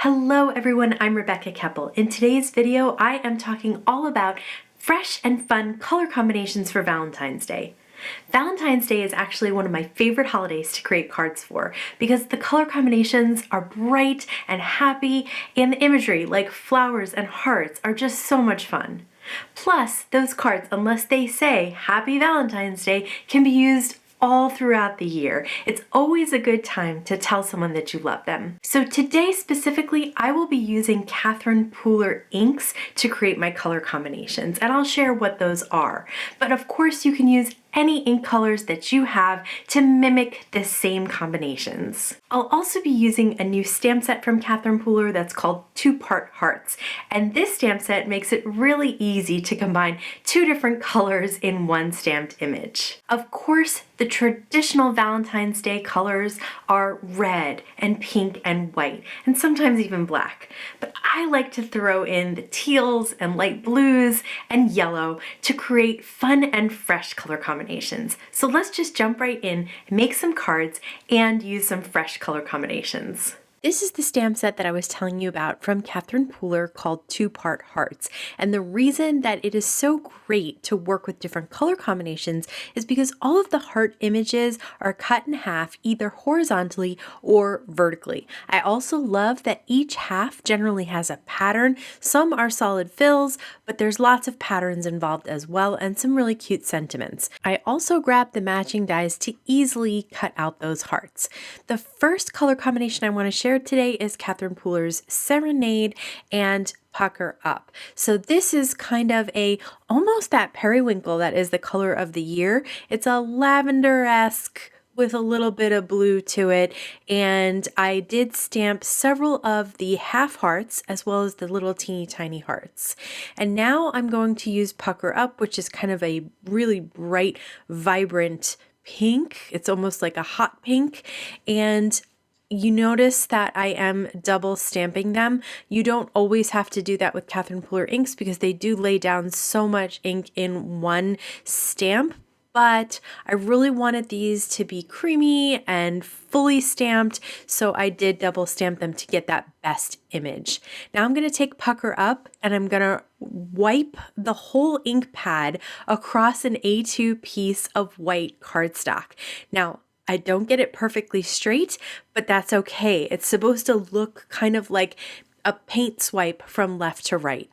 Hello everyone, I'm Rebecca Keppel. In today's video, I am talking all about fresh and fun color combinations for Valentine's Day. Valentine's Day is actually one of my favorite holidays to create cards for because the color combinations are bright and happy and the imagery like flowers and hearts are just so much fun. Plus, those cards, unless they say Happy Valentine's Day, can be used all throughout the year. It's always a good time to tell someone that you love them. So today specifically, I will be using Catherine Pooler inks to create my color combinations, and I'll share what those are. But of course, you can use any ink colors that you have to mimic the same combinations. I'll also be using a new stamp set from Catherine Pooler that's called Two-Part Hearts. And this stamp set makes it really easy to combine two different colors in one stamped image. Of course, the traditional Valentine's Day colors are red and pink and white, and sometimes even black. But I like to throw in the teals and light blues and yellow to create fun and fresh color combinations. So let's just jump right in, make some cards, and use some fresh color combinations. This is the stamp set that I was telling you about from Catherine Pooler called Two-Part Hearts. And the reason that it is so great to work with different color combinations is because all of the heart images are cut in half either horizontally or vertically. I also love that each half generally has a pattern. Some are solid fills, but there's lots of patterns involved as well and some really cute sentiments. I also grabbed the matching dies to easily cut out those hearts. The first color combination I want to share today is Catherine Pooler's Serenade and Pucker Up. So this is kind of almost that periwinkle that is the color of the year. It's a lavender-esque with a little bit of blue to it, and I did stamp several of the half hearts as well as the little teeny tiny hearts. And now I'm going to use Pucker Up, which is kind of a really bright, vibrant pink. It's almost like a hot pink, and you notice that I am double stamping them. You don't always have to do that with Catherine Pooler inks because they do lay down so much ink in one stamp, but I really wanted these to be creamy and fully stamped, so I did double stamp them to get that best image. Now I'm going to take Pucker Up and I'm going to wipe the whole ink pad across an A2 piece of white cardstock. Now, I don't get it perfectly straight, but that's okay. It's supposed to look kind of like a paint swipe from left to right.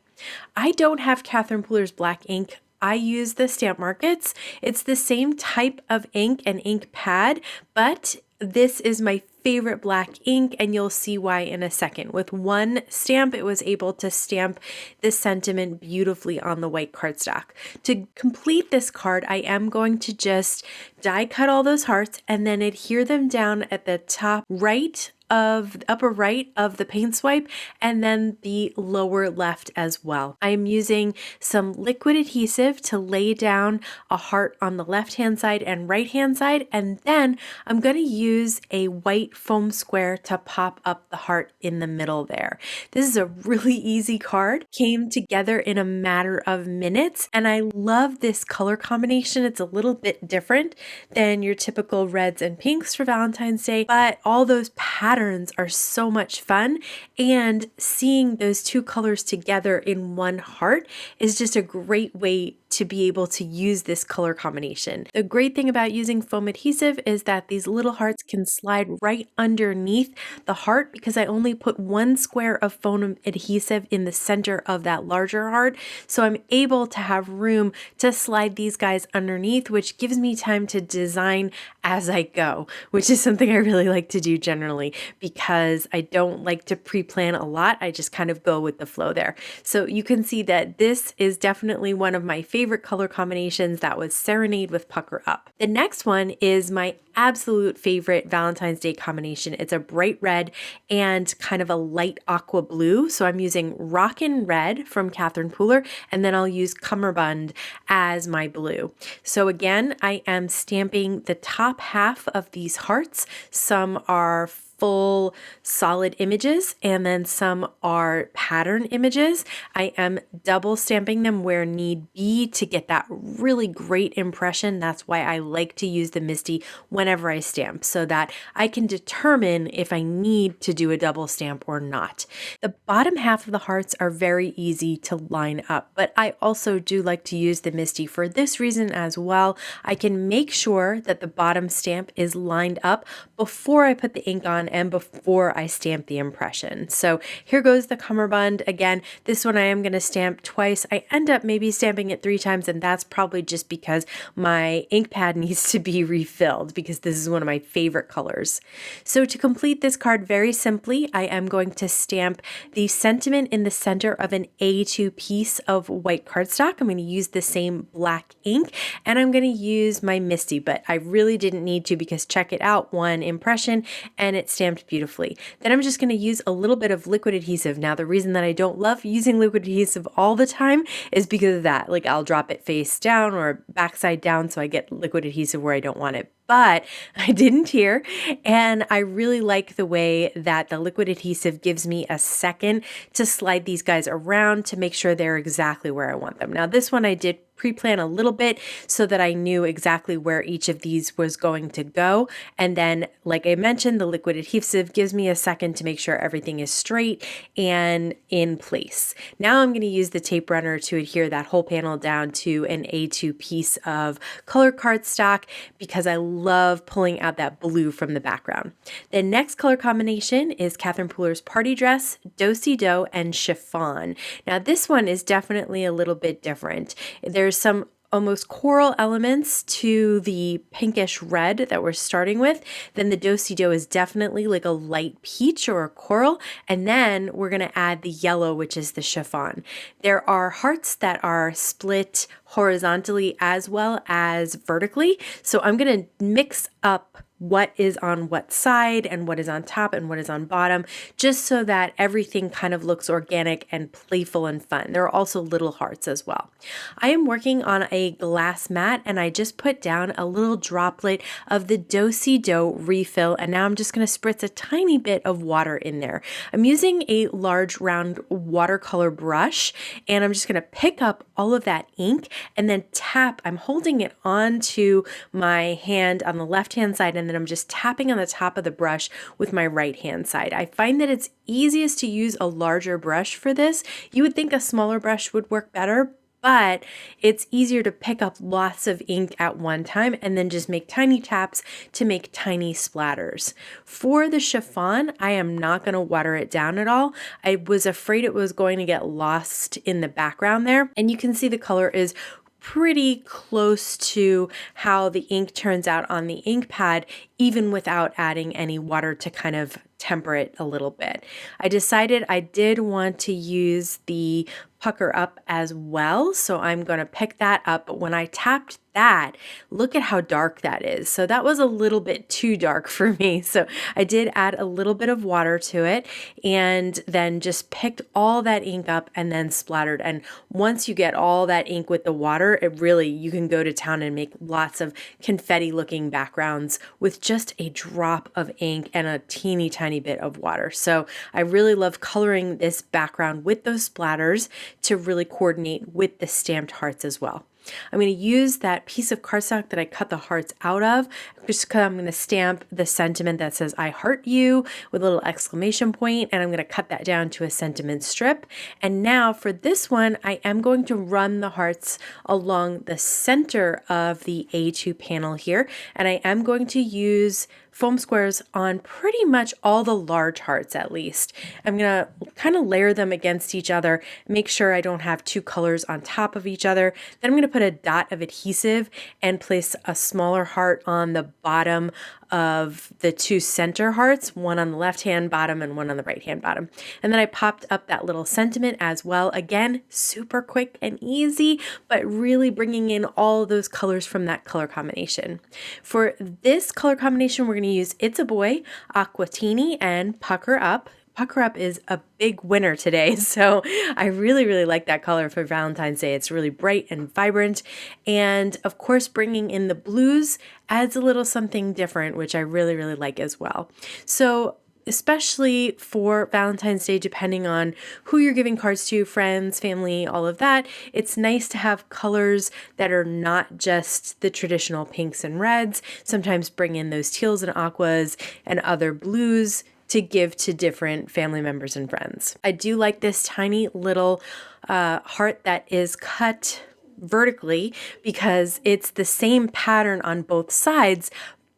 I don't have Catherine Pooler's black ink. I use the Stamp Markets. It's the same type of ink and ink pad, but this is my favorite black ink, and you'll see why in a second. With one stamp, it was able to stamp the sentiment beautifully on the white cardstock. To complete this card, I am going to just die cut all those hearts and then adhere them down at the top right of the upper right of the paint swipe and then the lower left as well. I am using some liquid adhesive to lay down a heart on the left hand side and right hand side, and then I'm going to use a white foam square to pop up the heart in the middle there. This is a really easy card, came together in a matter of minutes, and I love this color combination. It's a little bit different than your typical reds and pinks for Valentine's Day, but all those patterns are so much fun, and seeing those two colors together in one heart is just a great way to be able to use this color combination. The great thing about using foam adhesive is that these little hearts can slide right underneath the heart because I only put one square of foam adhesive in the center of that larger heart. So I'm able to have room to slide these guys underneath, which gives me time to design as I go, which is something I really like to do generally because I don't like to pre-plan a lot. I just kind of go with the flow there. So you can see that this is definitely one of my favorite color combinations. That was Serenade with Pucker Up. The next one is my absolute favorite Valentine's Day combination. It's a bright red and kind of a light aqua blue. So I'm using Rockin red from Catherine Pooler, and then I'll use Cummerbund as my blue. So again, I am stamping the top half of these hearts. Some are full solid images, and then some are pattern images. I am double stamping them where need be to get that really great impression. That's why I like to use the MISTI whenever I stamp, so that I can determine if I need to do a double stamp or not. The bottom half of the hearts are very easy to line up, but I also do like to use the MISTI for this reason as well. I can make sure that the bottom stamp is lined up before I put the ink on and before I stamp the impression. So here goes the Cummerbund. Again, this one I am going to stamp twice. I end up maybe stamping it 3 times, and that's probably just because my ink pad needs to be refilled, because this is one of my favorite colors. So to complete this card very simply, I am going to stamp the sentiment in the center of an A2 piece of white cardstock. I'm going to use the same black ink, and I'm going to use my MISTI, but I really didn't need to, because check it out, one impression and it stamped beautifully. Then I'm just going to use a little bit of liquid adhesive. Now, the reason that I don't love using liquid adhesive all the time is because of that. Like, I'll drop it face down or backside down, so I get liquid adhesive where I don't want it. But I didn't here, and I really like the way that the liquid adhesive gives me a second to slide these guys around to make sure they're exactly where I want them. Now, this one I did pre-plan a little bit so that I knew exactly where each of these was going to go. And then, like I mentioned, the liquid adhesive gives me a second to make sure everything is straight and in place. Now I'm going to use the tape runner to adhere that whole panel down to an A2 piece of color cardstock, because I love pulling out that blue from the background. The next color combination is Catherine Pooler's Party Dress, Dosy Do, and Chiffon. Now this one is definitely a little bit different. There's some almost coral elements to the pinkish red that we're starting with. Then the Dosy Do is definitely like a light peach or a coral. And then we're going to add the yellow, which is the chiffon. There are hearts that are split horizontally as well as vertically. So I'm going to mix up what is on what side and what is on top and what is on bottom, just so that everything kind of looks organic and playful and fun. There are also little hearts as well. I am working on a glass mat, and I just put down a little droplet of the Dosy Do refill, and now I'm just going to spritz a tiny bit of water in there. I'm using a large round watercolor brush, and I'm just going to pick up all of that ink and then tap. I'm holding it onto my hand on the left hand side, and then I'm just tapping on the top of the brush with my right hand side. I find that it's easiest to use a larger brush for this. You would think a smaller brush would work better, but it's easier to pick up lots of ink at one time and then just make tiny taps to make tiny splatters. For the chiffon, I am not going to water it down at all. I was afraid it was going to get lost in the background there, and you can see the color is pretty close to how the ink turns out on the ink pad, even without adding any water to kind of temper it a little bit. I decided I did want to use the Pucker Up as well, so I'm going to pick that up. But when I tapped that, look at how dark that is. So that was a little bit too dark for me. So I did add a little bit of water to it, and then just picked all that ink up and then splattered. And once you get all that ink with the water, you can go to town and make lots of confetti looking backgrounds with just a drop of ink and a teeny tiny bit of water. So I really love coloring this background with those splatters to really coordinate with the stamped hearts as well. I'm going to use that piece of cardstock that I cut the hearts out of, just because I'm going to stamp the sentiment that says "I heart you" with a little exclamation point, and I'm going to cut that down to a sentiment strip. And now for this one, I am going to run the hearts along the center of the A2 panel here, and I am going to use foam squares on pretty much all the large hearts at least. I'm going to kind of layer them against each other, make sure I don't have two colors on top of each other. Then I'm going to put a dot of adhesive and place a smaller heart on the bottom of the two center hearts, one on the left hand bottom and one on the right hand bottom. And then I popped up that little sentiment as well. Again, super quick and easy, but really bringing in all those colors from that color combination. For this color combination, we're going to use It's a Boy, Aquatini, and Pucker Up. Pucker Up is a big winner today, so I really, really like that color for Valentine's Day. It's really bright and vibrant, and of course bringing in the blues adds a little something different, which I really, really like as well. So especially for Valentine's Day, depending on who you're giving cards to, friends, family, all of that, it's nice to have colors that are not just the traditional pinks and reds. Sometimes bring in those teals and aquas and other blues to give to different family members and friends. I do like this tiny little heart that is cut vertically because it's the same pattern on both sides,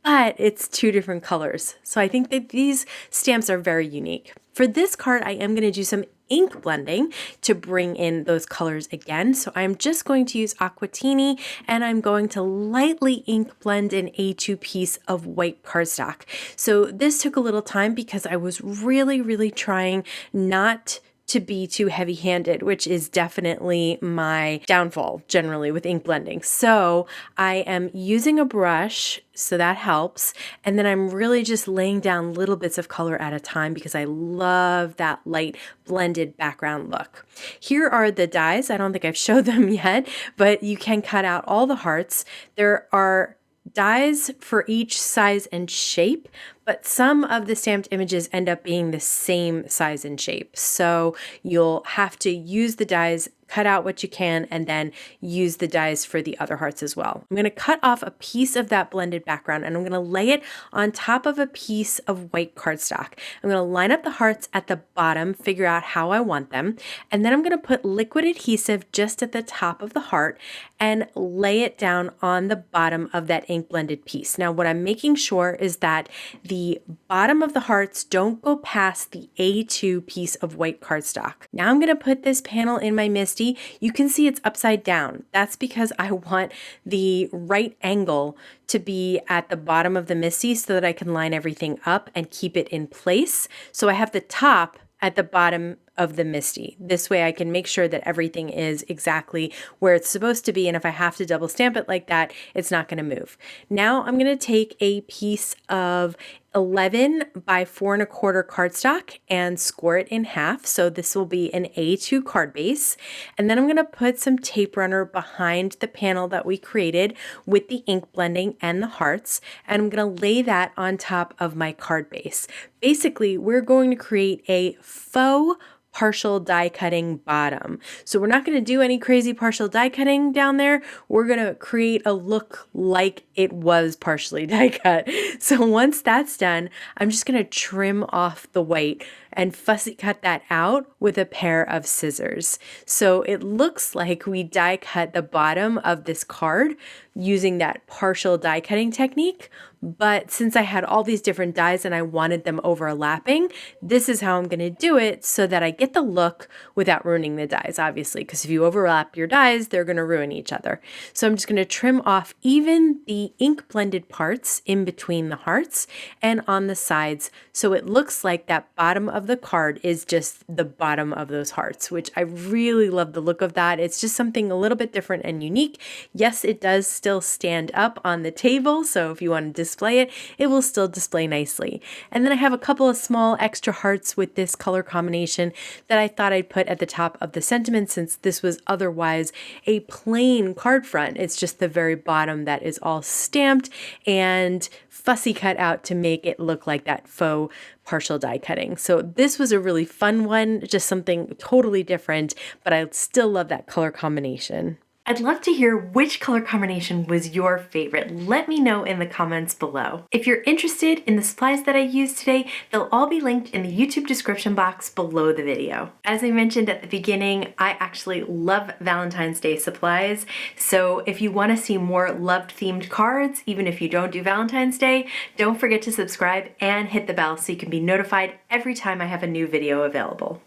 but it's two different colors. So I think that these stamps are very unique. For this card, I am going to do some ink blending to bring in those colors again. So I'm just going to use Aquatini, and I'm going to lightly ink blend an A2 piece of white cardstock. So this took a little time because I was really trying not to be too heavy-handed, which is definitely my downfall generally with ink blending. So I am using a brush, so that helps. And then I'm really just laying down little bits of color at a time because I love that light blended background look. Here are the dies. I don't think I've showed them yet, but you can cut out all the hearts. There are dies for each size and shape, but some of the stamped images end up being the same size and shape. So you'll have to use the dies, cut out what you can, and then use the dies for the other hearts as well. I'm going to cut off a piece of that blended background and I'm going to lay it on top of a piece of white cardstock. I'm going to line up the hearts at the bottom, figure out how I want them, and then I'm going to put liquid adhesive just at the top of the heart and lay it down on the bottom of that ink blended piece. Now what I'm making sure is that the bottom of the hearts don't go past the A2 piece of white cardstock. Now I'm going to put this panel in my MISTI. You can see it's upside down. That's because I want the right angle to be at the bottom of the MISTI so that I can line everything up and keep it in place. So I have the top at the bottom of the MISTI. This way I can make sure that everything is exactly where it's supposed to be, and if I have to double stamp it like that, it's not going to move. Now I'm going to take a piece of 11 by 4 1/4 cardstock and score it in half. So this will be an A2 card base. And then I'm going to put some tape runner behind the panel that we created with the ink blending and the hearts. And I'm going to lay that on top of my card base. Basically, we're going to create a faux partial die cutting bottom. So we're not going to do any crazy partial die cutting down there. We're going to create a look like it was partially die cut. So once that's done, I'm just going to trim off the white and fussy cut that out with a pair of scissors. So it looks like we die cut the bottom of this card using that partial die cutting technique. But since I had all these different dies and I wanted them overlapping, this is how I'm going to do it so that I get the look without ruining the dies, obviously, because if you overlap your dies, they're going to ruin each other. So I'm just going to trim off even the ink blended parts in between the hearts and on the sides so it looks like that bottom of the card is just the bottom of those hearts, which I really love the look of that. It's just something a little bit different and unique. Yes, it does still stand up on the table, so if you want to display it, it will still display nicely. And then I have a couple of small extra hearts with this color combination that I thought I'd put at the top of the sentiment since this was otherwise a plain card front. It's just the very bottom that is all stamped and fussy cut out to make it look like that faux partial die cutting. So this was a really fun one, just something totally different, but I still love that color combination. I'd love to hear which color combination was your favorite. Let me know in the comments below. If you're interested in the supplies that I used today, they'll all be linked in the YouTube description box below the video. As I mentioned at the beginning, I actually love Valentine's Day supplies. So if you want to see more loved themed cards, even if you don't do Valentine's Day, don't forget to subscribe and hit the bell so you can be notified every time I have a new video available.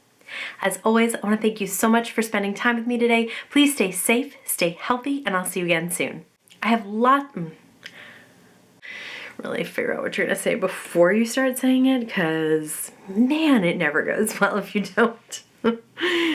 As always, I want to thank you so much for spending time with me today. Please stay safe, stay healthy, and I'll see you again soon. I have really figure out what you're going to say before you start saying it, because man, it never goes well if you don't.